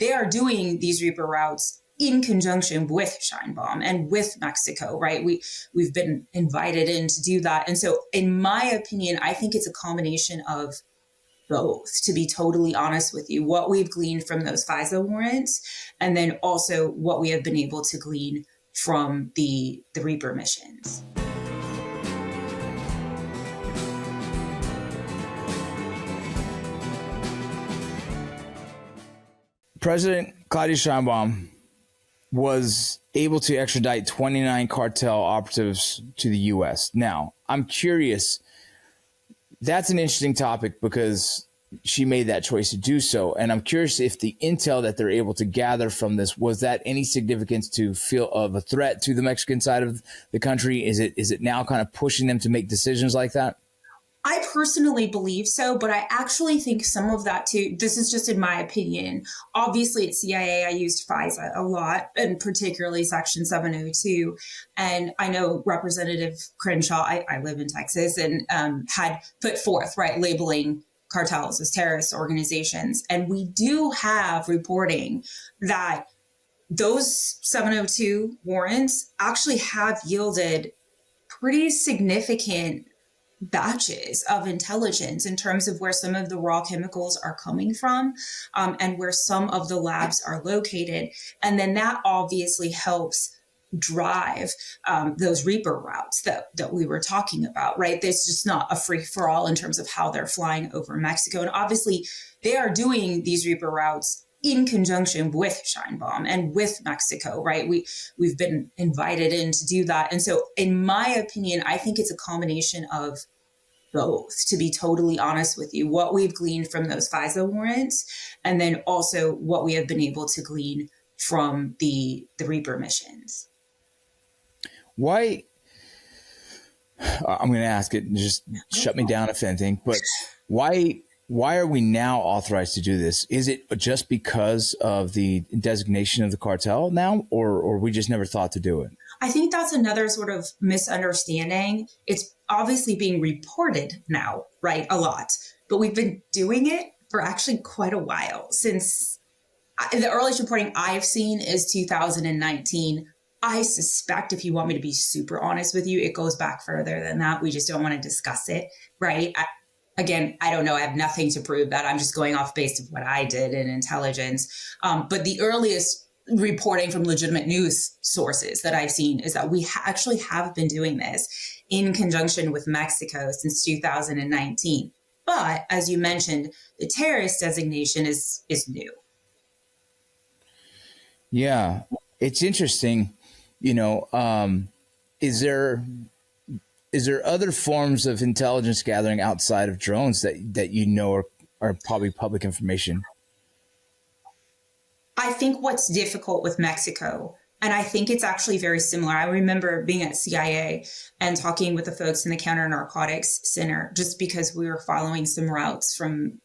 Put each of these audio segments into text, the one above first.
they are doing these Reaper routes in conjunction with Scheinbaum and with Mexico, right? We've been invited in to do that. And so in my opinion, I think it's a combination of both, to be totally honest with you, what we've gleaned from those FISA warrants, and then also what we have been able to glean from the Reaper missions. President Claudia Sheinbaum was able to extradite 29 cartel operatives to the U.S. Now, I'm curious. That's an interesting topic because she made that choice to do so. And I'm curious if the intel that they're able to gather from this, was that any significance to feel of a threat to the Mexican side of the country? Is it now kind of pushing them to make decisions like that? I personally believe so, but I actually think some of that too, this is just in my opinion. Obviously at CIA, I used FISA a lot, and particularly Section 702. And I know Representative Crenshaw, I live in Texas, and had put forth, right, labeling cartels as terrorist organizations. And we do have reporting that those 702 warrants actually have yielded pretty significant batches of intelligence in terms of where some of the raw chemicals are coming from, and where some of the labs are located. And then that obviously helps drive those Reaper routes that we were talking about, right? There's just not a free for all in terms of how they're flying over Mexico. And obviously they are doing these Reaper routes in conjunction with Scheinbaum and with Mexico, right? We've been invited in to do that. And so in my opinion, I think it's a combination of both, to be totally honest with you, what we've gleaned from those FISA warrants, and then also what we have been able to glean from the Reaper missions. Why? I'm going to ask it, just shut me down if anything, but why are we now authorized to do this? Is it just because of the designation of the cartel now, or we just never thought to do it? I think that's another sort of misunderstanding. It's obviously being reported now, right? A lot, but we've been doing it for actually quite a while. Since the earliest reporting I've seen is 2019. I suspect, if you want me to be super honest with you, it goes back further than that. We just don't want to discuss it, right? Again, I don't know. I have nothing to prove that. I'm just going off based of what I did in intelligence. But the earliest reporting from legitimate news sources that I've seen is that we actually have been doing this in conjunction with Mexico since 2019. But as you mentioned, the terrorist designation is new. Yeah, it's interesting. You know, is there other forms of intelligence gathering outside of drones that you know are probably public information? I think what's difficult with Mexico, and I think it's actually very similar. I remember being at CIA and talking with the folks in the Counter Narcotics Center, just because we were following some routes from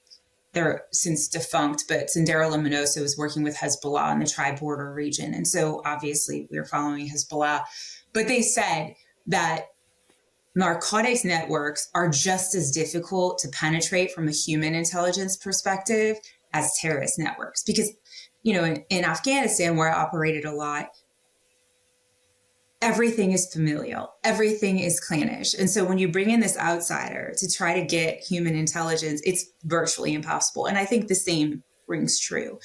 their since defunct, but Sendero Luminoso was working with Hezbollah in the tri-border region. And so obviously we were following Hezbollah, but they said that narcotics networks are just as difficult to penetrate from a human intelligence perspective as terrorist networks. Because, you know, in Afghanistan, where I operated a lot, everything is familial, everything is clannish. And so when you bring in this outsider to try to get human intelligence, it's virtually impossible. And I think the same rings true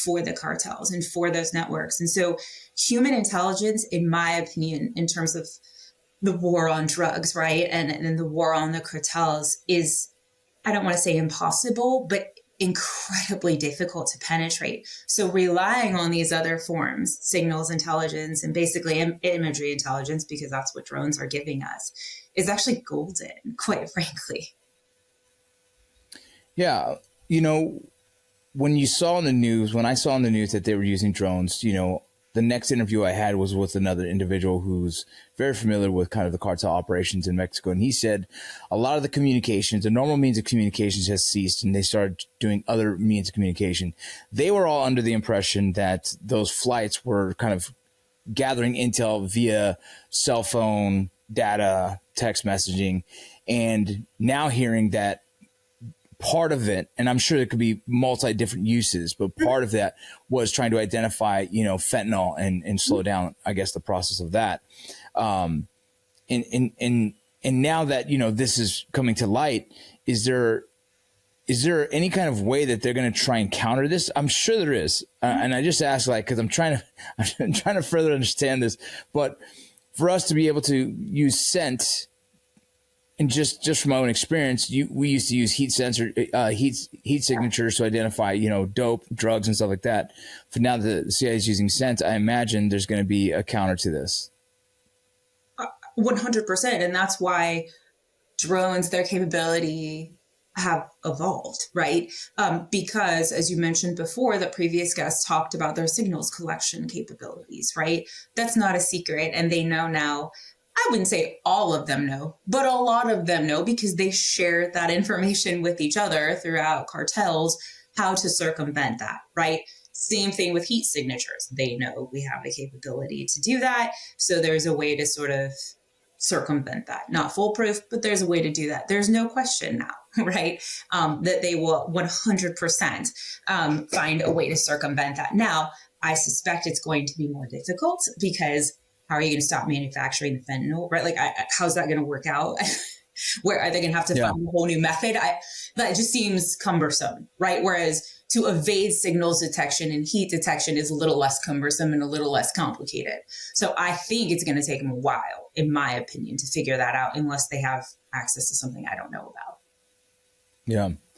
for the cartels and for those networks. And so human intelligence, in my opinion, in terms of the war on drugs, right, and the war on the cartels is, I don't want to say impossible, but incredibly difficult to penetrate. So relying on these other forms, signals intelligence, and basically imagery intelligence, because that's what drones are giving us, is actually golden, quite frankly. Yeah. You know, when I saw in the news that they were using drones, you know, the next interview I had was with another individual who's very familiar with kind of the cartel operations in Mexico. And he said a lot of the communications, the normal means of communications has ceased, and they started doing other means of communication. They were all under the impression that those flights were kind of gathering intel via cell phone data, text messaging. And now hearing that part of it, and I'm sure there could be multi different uses, but part of that was trying to identify, fentanyl and slow down, I guess, the process of that. And now that, this is coming to light, is there any kind of way that they're going to try and counter this? I'm sure there is. And I just ask, because I'm trying to further understand this, but for us to be able to use scent, and just from my own experience, we used to use heat signatures to identify, dope, drugs, and stuff like that. For now that the CIA is using scent, I imagine there's going to be a counter to this. 100%. And that's why drones, their capability have evolved, right? Because as you mentioned before, the previous guest talked about their signals collection capabilities, right? That's not a secret. And they know now. I wouldn't say all of them know, but a lot of them know because they share that information with each other throughout cartels, how to circumvent that, right? Same thing with heat signatures. They know we have the capability to do that. So there's a way to sort of circumvent that. Not foolproof, but there's a way to do that. There's no question now, right? That they will 100% find a way to circumvent that. Now, I suspect it's going to be more difficult because how are you going to stop manufacturing the fentanyl, right? Like, how's that going to work out? Where are they going to have to find a whole new method? That just seems cumbersome, right? Whereas to evade signals detection and heat detection is a little less cumbersome and a little less complicated. So I think it's going to take them a while, in my opinion, to figure that out, unless they have access to something I don't know about. Yeah.